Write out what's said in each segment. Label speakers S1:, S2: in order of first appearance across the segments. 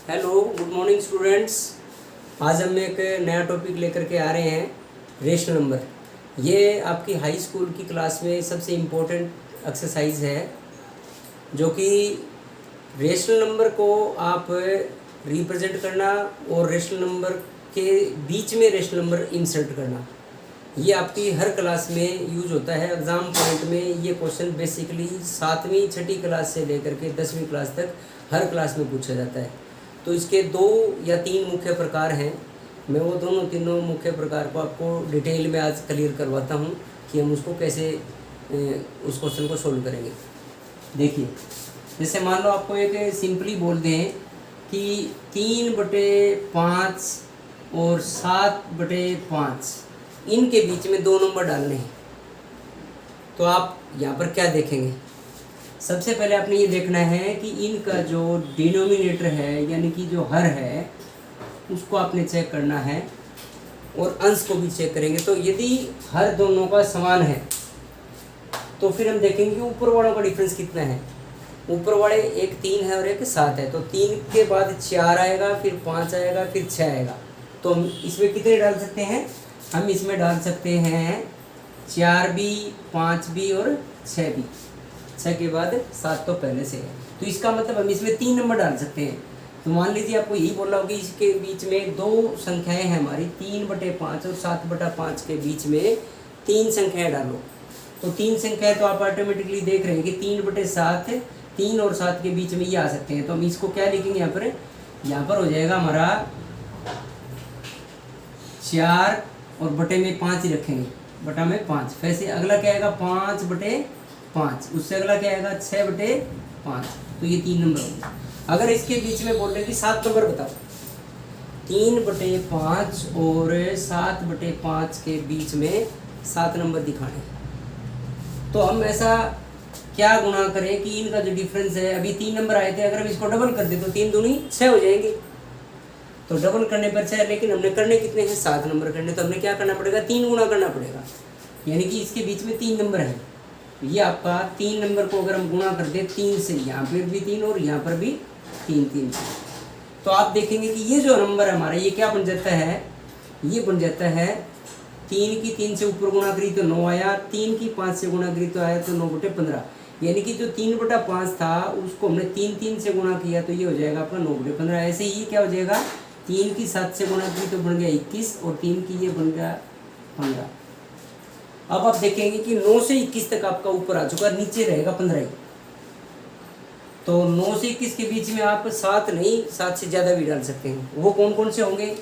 S1: Hello, good morning students. आज हम एक नया टॉपिक लेकर के आ रहे हैं, रेशनल नंबर। ये आपकी हाई स्कूल की क्लास में सबसे इम्पोर्टेंट एक्सरसाइज है, जो कि रेशनल नंबर को आप रिप्रेजेंट करना और रेशनल नंबर के बीच में रेशनल नंबर इंसर्ट करना। ये आपकी हर क्लास में यूज होता है। एग्ज़ाम पॉइंट में ये क्वेश्चन बेसिकली 7वीं 6ठी क्लास से लेकर के 10वीं क्लास तक हर क्लास में पूछा जाता है। तो इसके 2 या 3 मुख्य प्रकार हैं। मैं वो तीनों मुख्य प्रकार को आपको डिटेल में आज क्लियर करवाता हूँ कि हम उसको कैसे उस क्वेश्चन को सोल्व करेंगे। देखिए, जैसे मान लो आपको एक सिंपली बोल दें कि 3/5 और 7/5 इनके बीच में 2 नंबर डालने हैं, तो आप यहाँ पर क्या देखेंगे? सबसे पहले आपने ये देखना है कि इनका जो डिनोमिनेटर है, यानी कि जो हर है, उसको आपने चेक करना है और अंश को भी चेक करेंगे। तो यदि हर दोनों का समान है तो फिर हम देखेंगे कि ऊपर वालों का डिफरेंस कितना है। ऊपर वाले एक 3 है और एक 7 है, तो 3 के बाद 4 आएगा, फिर 5 आएगा, फिर 6 आएगा। तो हम इसमें कितने डाल सकते हैं? हम इसमें डाल सकते हैं 4 भी, 5 भी और 6 भी। 6 के बाद 7 तो पहले से है, तो इसका मतलब हम इसमें 3 नंबर डाल सकते हैं। तो मान लीजिए आपको यही बोला होगा कि इसके बीच में 2 संख्याएं हैं हमारी, 3/5 और 7/5 के बीच में 3 संख्याएं डालो। तो 3 संख्याएं तो आप ऑटोमेटिकली देख रहे हैं कि 3/7, 3 और 7 के बीच में ये आ सकते हैं। तो हम इसको क्या लिखेंगे यहाँ पर हो जाएगा हमारा 4 और बटे में 5 ही रखेंगे, बटा में 5। वैसे अगला क्या आएगा? 5/5। उससे अगला क्या आएगा? 6/5। तो ये 3 नंबर होंगे। अगर इसके बीच में बोल रहे कि 7 नंबर बताओ, 3/5 और 7/5 के बीच में 7 नंबर दिखाने, तो हम ऐसा क्या गुणा करें कि इनका जो डिफरेंस है, अभी 3 नंबर आए थे, अगर हम इसको डबल कर दे तो 3 दूनी 6 हो जाएंगे। तो डबल करने पर 6, लेकिन हमने करने कितने हैं? 7 नंबर करने। तो हमने क्या करना पड़ेगा? 3 गुना करना पड़ेगा, यानी कि इसके बीच में 3 नंबर है। ये आपका 3 नंबर को अगर हम गुणा कर दें 3 से, यहाँ पर भी 3 और यहाँ पर भी 3, तो आप देखेंगे कि ये जो नंबर हमारा, ये क्या बन जाता है? ये बन जाता है 3 की 3 से ऊपर गुणा करी तो 9 आया, 3 की 5 से गुणा करी तो आया तो 9/15। यानी कि जो 3/5 था उसको हमने 3 से गुणा किया तो ये हो जाएगा आपका 9/15। ऐसे ही क्या हो जाएगा? 3 की 7 से गुणा की तो बन गया 21 और 3 की ये बन गया 15। अब आप देखेंगे कि 9 से 21 तक आपका ऊपर आ चुका, नीचे रहेगा 15 ही। तो 9 से 21 के बीच में आप 7 नहीं, 7 से ज़्यादा भी डाल सकते हैं। वो कौन कौन से होंगे?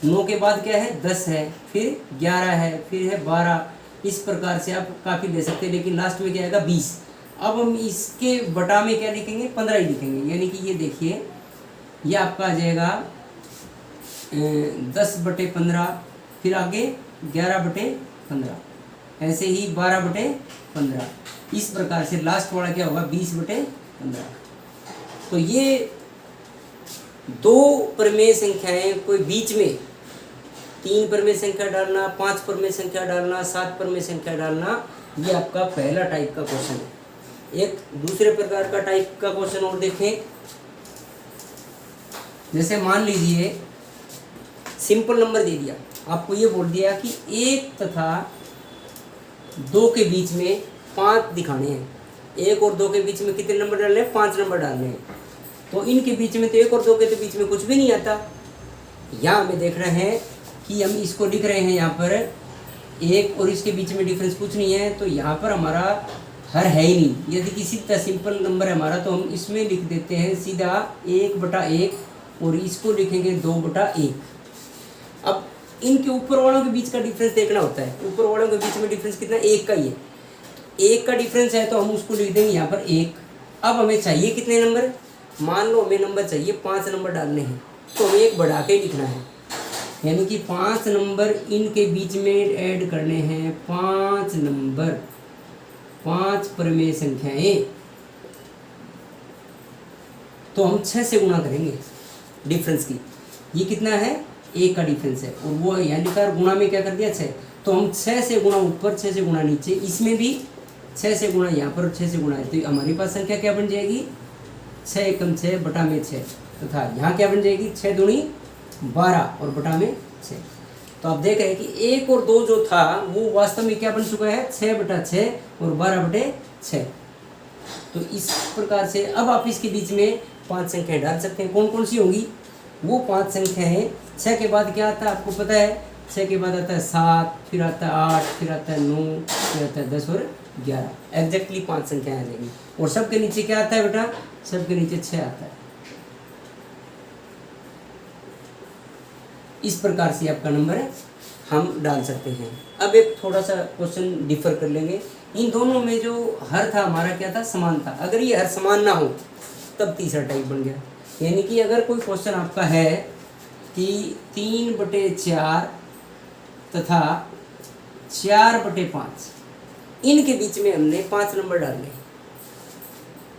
S1: 9 के बाद क्या है? 10 है, फिर 11 है, फिर है 12। इस प्रकार से आप काफ़ी ले सकते हैं, लेकिन लास्ट में क्या आएगा? 20। अब हम इसके बटा में क्या लिखेंगे? 15 ही लिखेंगे। यानी कि ये देखिए, ये आपका आ जाएगा 10/15, फिर आगे 11/15, ऐसे ही 12/15। इस प्रकार से लास्ट वाला क्या होगा? 20/15। तो ये 2 प्रमेय संख्याएं कोई बीच में 3 प्रमेय संख्या डालना, 5 प्रमेय संख्या डालना, 7 प्रमेय संख्या डालना, ये आपका पहला टाइप का क्वेश्चन है। एक दूसरे प्रकार का टाइप का क्वेश्चन और देखें। जैसे मान लीजिए सिंपल नंबर दे दिया, आपको ये बोल दिया कि 1 तथा 2 के बीच में 5 दिखाने हैं। 1 और 2 के बीच में कितने नंबर डालने हैं? 5 नंबर डालने हैं। तो इनके बीच में तो 1 और 2 के तो बीच में कुछ भी नहीं आता। यहाँ हमें देख रहे हैं कि हम इसको लिख रहे हैं यहाँ पर 1 और इसके बीच में डिफरेंस कुछ नहीं है, तो यहाँ पर हमारा हर है ही नहीं। यदि किसी तरह सिंपल नंबर है हमारा, तो हम इसमें लिख देते हैं सीधा 1/1 और इसको लिखेंगे 2/1। अब इनके ऊपर वालों के बीच का डिफरेंस देखना होता है। ऊपर वालों के बीच में डिफरेंस कितना? 1 का ही है। 1 का डिफरेंस है तो हम उसको लिख देंगे यहाँ पर 1। अब हमें चाहिए कितने नंबर? मान लो हमें नंबर चाहिए 5 नंबर डालने हैं, तो हमें 1 बढ़ा के लिखना है, यानी कि 5 नंबर इनके बीच में ऐड करने हैं। 5 नंबर, 5 प्रमेय संख्याएं, तो हम 6 से गुणा करेंगे डिफरेंस की। ये कितना है? 1 का डिफरेंस है, और वो यहाँ लिखा है गुणा में क्या कर दिया? 6। तो हम 6 से गुणा ऊपर, 6 से गुणा नीचे, इसमें भी 6 से गुणा यहाँ पर, 6 से गुणा है, तो हमारे पास संख्या क्या बन जाएगी? 6 एकम 6 बटा में 6। तथा यहाँ क्या बन जाएगी 6 दूनी 12 और बटा में 6। तो आप देख रहे हैं कि 1 और 2 जो था वो वास्तव में क्या बन चुका है 6/6 और 12/6। तो इस प्रकार से अब आप इसके बीच में 5 संख्याएं डाल सकते हैं। कौन कौन सी होंगी? वो 5 संख्याएं 6 के बाद क्या आता है आपको पता है? 6 के बाद आता है 7, फिर आता है 8, फिर आता है 9, फिर आता है 10 और 11। एग्जैक्टली 5 संख्याएं आ जाएंगी। और सबके नीचे क्या आता है बेटा? सबके नीचे 6 आता है। इस प्रकार से आपका नंबर हम डाल सकते हैं। अब एक थोड़ा सा क्वेश्चन डिफर कर लेंगे। इन दोनों में जो हर था हमारा क्या था? समान था। अगर ये हर समान ना हो तब तीसरा टाइप बन गया। यानी कि अगर कोई क्वेश्चन आपका है कि 3/4 तथा 4/5 इनके बीच में हमने 5 नंबर डालने।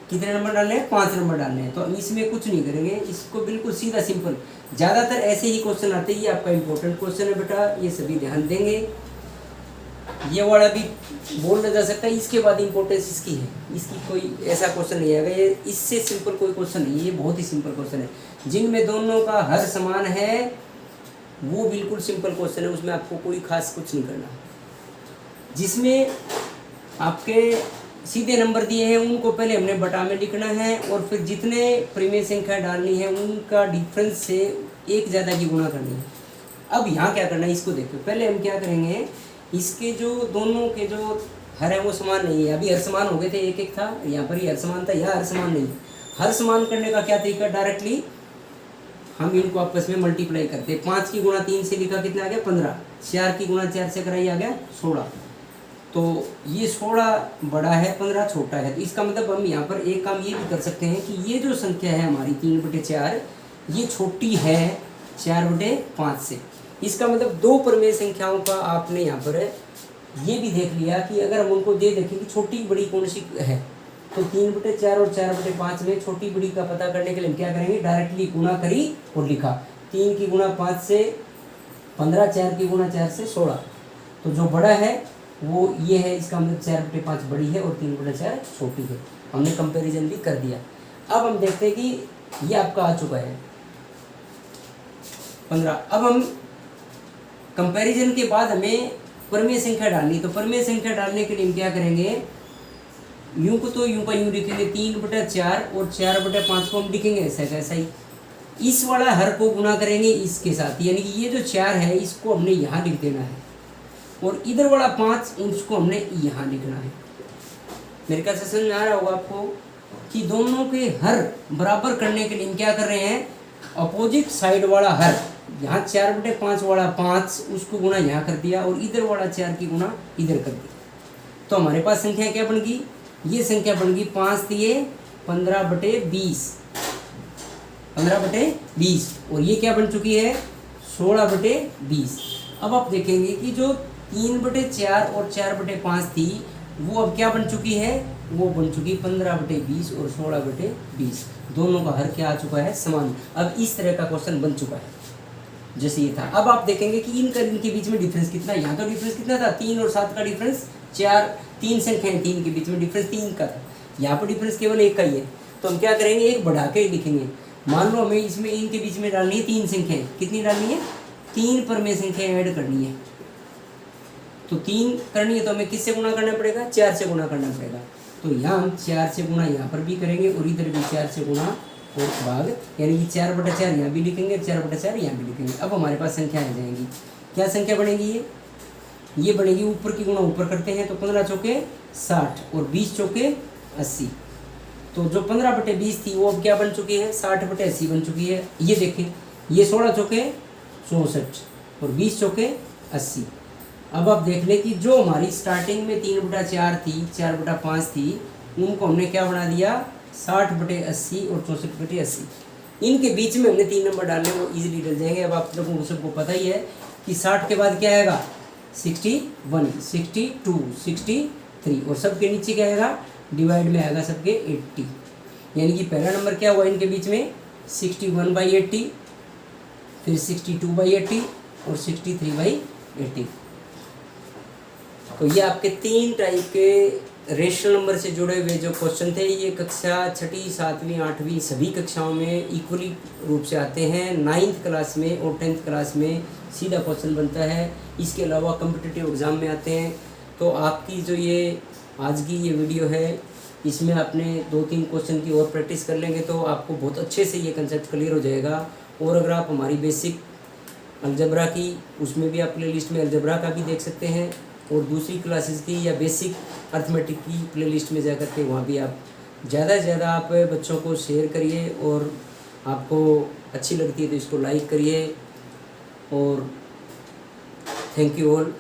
S1: कितने नंबर डालने हैं? 5 नंबर डालने हैं। तो हम इसमें कुछ नहीं करेंगे, इसको बिल्कुल सीधा सिंपल। ज़्यादातर ऐसे ही क्वेश्चन आते हैं। ये आपका इंपॉर्टेंट क्वेश्चन है बेटा, ये सभी ध्यान देंगे। ये वाला भी बोला जा सकता है, इसके बाद इंपॉर्टेंस इसकी है। इसकी कोई ऐसा क्वेश्चन नहीं आएगा, ये इससे सिंपल कोई क्वेश्चन नहीं है। ये बहुत ही सिंपल क्वेश्चन है। जिनमें दोनों का हर समान है वो बिल्कुल सिंपल क्वेश्चन है, उसमें आपको कोई खास कुछ नहीं करना। जिसमें आपके सीधे नंबर दिए हैं उनको पहले हमने बटा में लिखना है और फिर जितने परिमेय संख्या डालनी है उनका डिफरेंस से एक ज़्यादा की गुणा करनी है। अब यहाँ क्या करना है इसको देखो। पहले हम क्या करेंगे, इसके जो दोनों के जो हर है वो समान नहीं है। अभी हर समान हो गए थे, एक एक था, यहाँ पर ही हर समान था, यहाँ हर समान नहीं है। हर समान करने का क्या तरीका? डायरेक्टली हम इनको आपस में मल्टीप्लाई करते हैं। 5 की गुणा 3 से लिखा कितना आ गया? 15। 4 की गुणा 4 से कराई आ गया 16। तो ये 16 बड़ा है, 15 छोटा है। तो इसका मतलब हम यहाँ पर एक काम ये भी कर सकते हैं कि ये जो संख्या है हमारी 3/4 ये छोटी है 4/5 से। इसका मतलब दो परिमेय संख्याओं का आपने यहाँ पर ये भी देख लिया कि अगर हम उनको दे देखें कि छोटी बड़ी कौन सी है, तो 3/4 और 4/5 में छोटी बड़ी का पता करने के लिए हम क्या करेंगे? डायरेक्टली गुणा करी और लिखा। 3 की गुणा 5 से 15, 4 की गुणा 4 से 16। तो जो बड़ा है वो ये है, इसका मतलब 4/5 बड़ी है और 3/4 छोटी है। हमने कंपैरिजन भी कर दिया। अब हम देखते हैं कि ये आपका आ चुका है 15। अब हम कंपैरिजन के बाद हमें परिमेय संख्या डालनी। तो परिमेय संख्या डालने के लिए हम क्या करेंगे? यूं को तो यूं का यूं लिखेंगे 3/4 और 4/5 को हम लिखेंगे ऐसा कैसा ही। इस वाला हर को गुणा करेंगे इसके साथ, यानी कि ये जो 4 है इसको हमने यहाँ लिख देना है और इधर वाला 5 उसको हमने यहाँ लिखना है। मेरे ख्याल से समझ में आ रहा होगा आपको कि दोनों के हर बराबर करने के लिए हम क्या कर रहे हैं? अपोजिट साइड वाला हर, यहाँ 4/5 वाला 5 उसको गुणा यहाँ कर दिया और इधर वाला 4 की गुणा इधर कर दिया। तो हमारे पास संख्या क्या बन गई? ये संख्या बन गई 5 दिए 15/20, 15/20 और ये क्या बन चुकी है? 16/20। अब आप देखेंगे कि जो 3/4 और 4/5 थी वो अब क्या बन चुकी है? वो बन चुकी 15/20 और 16/20। दोनों का हर क्या आ चुका है? समान। अब इस तरह का क्वेश्चन बन चुका है जैसे ये था। अब आप देखेंगे कि इनके बीच में डिफरेंस कितना है। यहाँ तो डिफरेंस कितना था? 3 और 7 का डिफरेंस 4, 3 संख्याएं 3 के बीच में डिफरेंस 3 का था। यहाँ पर डिफरेंस केवल 1 का ही है। तो हम क्या करेंगे? एक बढ़ा के ही लिखेंगे। मान लो हमें इसमें इनके बीच में डालनी है 3 संख्याएं। कितनी डालनी है? 3 परिमेय संख्याएं ऐड करनी है। तो 3 करनी है तो हमें किससे गुणा करना पड़ेगा? 4 से गुणा करना पड़ेगा। तो यहाँ हम 4 से गुणा यहाँ पर भी करेंगे और इधर भी 4 से गुणा और भाग, यानी कि 4/4 यहाँ भी लिखेंगे, 4/4 यहाँ भी लिखेंगे। अब हमारे पास संख्या आ जाएंगी। क्या संख्या बनेगी? ये बनेगी ऊपर की गुणा ऊपर करते हैं तो 15 चौके 60 और 20 चौके 80। तो जो 15/20 थी वो अब क्या बन चुकी है? 60/80 बन चुकी है। ये देखें, ये 16 चौके 64 और 20 चौके 80। अब आप देख लें कि जो हमारी स्टार्टिंग में 3/4 थी, 4/5 थी, उनको हमने क्या बना दिया? 60/80 और 64/80। इनके बीच में हमने 3 नंबर डालने, वो इजीली डल जाएंगे। अब आप लोगों को सबको पता ही है कि 60 के बाद क्या आएगा? 61, 62, 63 और सबके नीचे क्या आएगा? डिवाइड में आएगा सबके 80। यानी कि पहला नंबर क्या हुआ इनके बीच में? 61/80, फिर 62/80 और 63/80। तो ये आपके 3 टाइप के रेशनल नंबर से जुड़े हुए जो क्वेश्चन थे ये कक्षा 6ठी 7वीं 8वीं सभी कक्षाओं में इक्वली रूप से आते हैं। 9th क्लास में और 10th क्लास में सीधा क्वेश्चन बनता है। इसके अलावा कम्पिटिटिव एग्ज़ाम में आते हैं। तो आपकी जो ये आज की ये वीडियो है इसमें आपने 2-3 क्वेश्चन की और प्रैक्टिस कर लेंगे तो आपको बहुत अच्छे से ये कंसेप्ट क्लियर हो जाएगा। और अगर आप हमारी बेसिक अलजबरा की उसमें भी आप प्लेलिस्ट में अलजबरा का भी देख सकते हैं, और दूसरी क्लासेस की या बेसिक अर्थमेटिक की प्लेलिस्ट में जाकर के वहाँ भी आप ज़्यादा से ज़्यादा आप बच्चों को शेयर करिए, और आपको अच्छी लगती है तो इसको लाइक करिए। और थैंक यू ऑल।